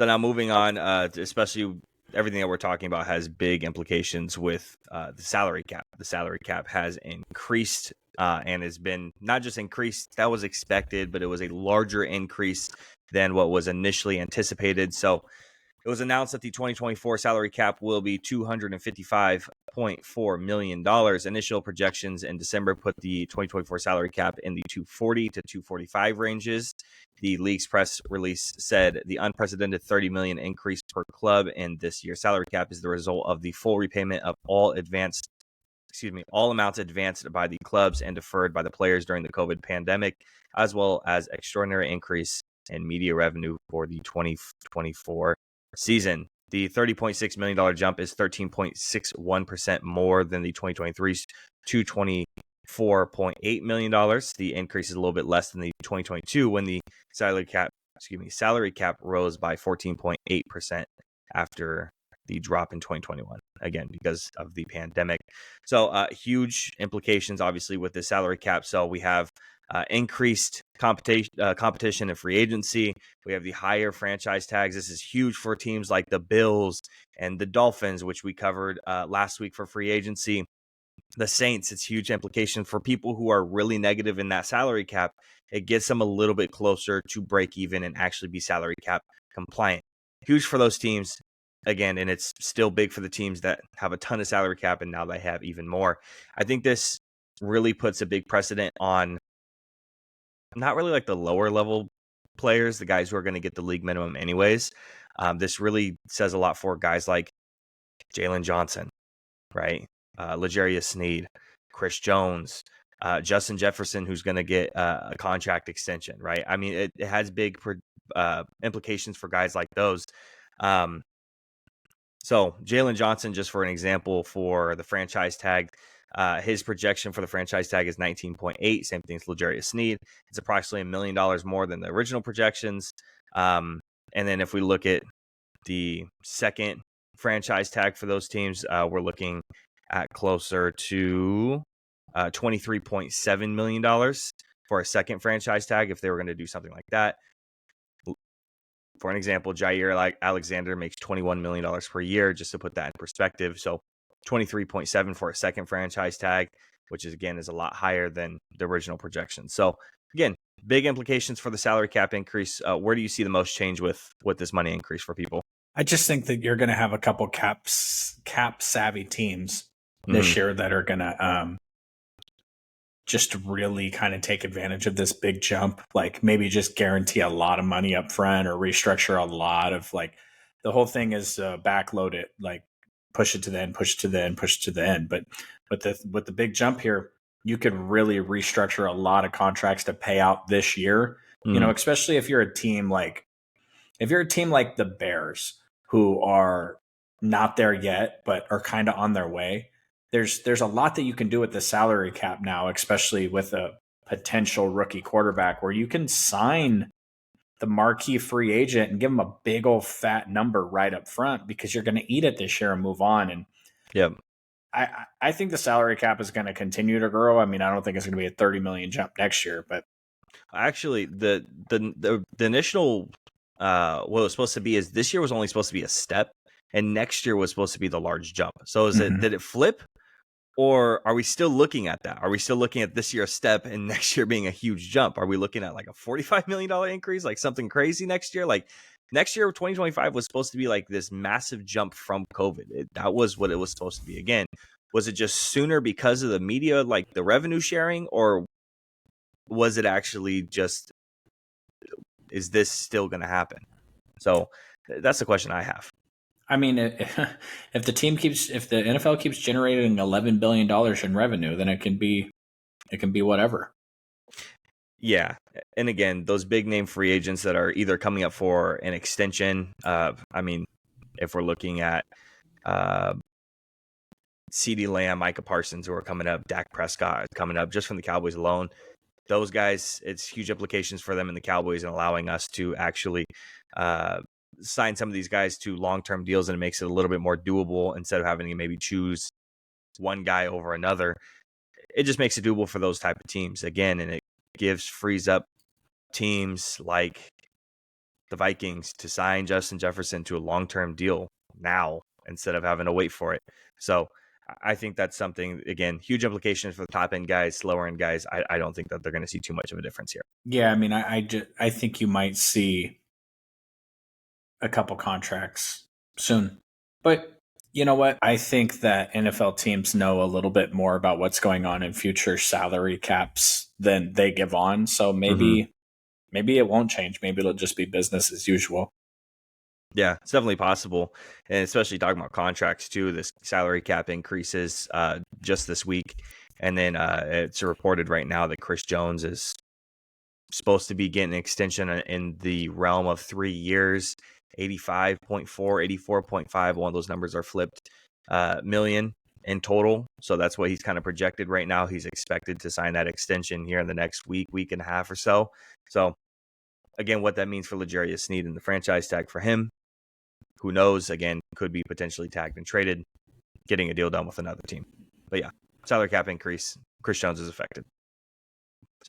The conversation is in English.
So now moving on, especially everything that we're talking about has big implications with the salary cap. The salary cap has increased and has been not just increased, that was expected, but it was a larger increase than what was initially anticipated. So it was announced that the 2024 salary cap will be $255.4 million. Initial projections in December put the 2024 salary cap in the 240 to 245 ranges. The league's press release said the unprecedented $30 million increase per club in this year's salary cap is the result of the full repayment of all amounts advanced by the clubs and deferred by the players during the COVID pandemic, as well as extraordinary increase in media revenue for the 2024 season. The $30.6 million jump is 13.61% more than the 2023's $224.8 million. The increase is a little bit less than the 2022 when the salary cap rose by 14.8% after the drop in 2021, again, because of the pandemic. So huge implications, obviously, with the salary cap. So we have increased competition and free agency. We have the higher franchise tags. This is huge for teams like the Bills and the Dolphins, which we covered last week for free agency. The Saints, it's huge implication for people who are really negative in that salary cap. It gets them a little bit closer to break even and actually be salary cap compliant. Huge for those teams. Again, and it's still big for the teams that have a ton of salary cap and now they have even more. I think this really puts a big precedent on not really like the lower level players, the guys who are going to get the league minimum anyways. This really says a lot for guys like Jalen Johnson, right? L'Jarius Sneed, Chris Jones, Justin Jefferson, who's going to get a contract extension, right? I mean, it has big implications for guys like those. So Jalen Johnson, just for an example, for the franchise tag, his projection for the franchise tag is 19.8. Same thing as L'Jarius Sneed. It's approximately $1 million more than the original projections. And then if we look at the second franchise tag for those teams, we're looking at closer to $23.7 million for a second franchise tag if they were going to do something like that. For an example, Jair Alexander makes $21 million per year, just to put that in perspective. So 23.7 for a second franchise tag, which is a lot higher than the original projection. So again, big implications for the salary cap increase. Where do you see the most change with this money increase for people? I just think that you're going to have a couple cap savvy teams this year that are going to just really kind of take advantage of this big jump, like maybe just guarantee a lot of money up front or restructure a lot of, like, the whole thing is backload it, like push it to the end, push it to the end, push it to the end. But with the big jump here, you could really restructure a lot of contracts to pay out this year, you know, especially if you're a team like the Bears, who are not there yet, but are kind of on their way. There's a lot that you can do with the salary cap now, especially with a potential rookie quarterback, where you can sign the marquee free agent and give him a big old fat number right up front, because you're going to eat it this year and move on. And yep, I think the salary cap is going to continue to grow. I mean, I don't think it's going to be a 30 million jump next year, but actually the initial what it was supposed to be is this year was only supposed to be a step, and next year was supposed to be the large jump. So did it flip? Or are we still looking at that? Are we still looking at this year a step and next year being a huge jump? Are we looking at like a $45 million increase, like something crazy next year? Like next year, 2025 was supposed to be like this massive jump from COVID. That was what it was supposed to be. Again, was it just sooner because of the media, like the revenue sharing, or was it actually just, is this still going to happen? So that's the question I have. I mean, if the NFL keeps generating $11 billion in revenue, then it can be whatever. Yeah. And again, those big name free agents that are either coming up for an extension. I mean, if we're looking at CeeDee Lamb, Micah Parsons, who are coming up, Dak Prescott coming up just from the Cowboys alone, those guys, it's huge implications for them in the Cowboys and allowing us to actually sign some of these guys to long-term deals, and it makes it a little bit more doable instead of having to maybe choose one guy over another. It just makes it doable for those type of teams again, and it frees up teams like the Vikings to sign Justin Jefferson to a long-term deal now instead of having to wait for it. So I think that's something, again, huge implications for the top end guys, lower end guys. I don't think that they're going to see too much of a difference here. Yeah, I mean, I think you might see a couple contracts soon. But you know what? I think that NFL teams know a little bit more about what's going on in future salary caps than they give on. So maybe it won't change. Maybe it'll just be business as usual. Yeah, it's definitely possible. And especially talking about contracts too, this salary cap increases just this week. And then it's reported right now that Chris Jones is supposed to be getting an extension in the realm of 3 years, 85.4, 84.5. One of those numbers are flipped million in total. So that's what he's kind of projected right now. He's expected to sign that extension here in the next week and a half or so. So again, what that means for L'Jarius Sneed and the franchise tag for him, who knows? Again, could be potentially tagged and traded, getting a deal done with another team. But yeah, salary cap increase. Chris Jones is affected.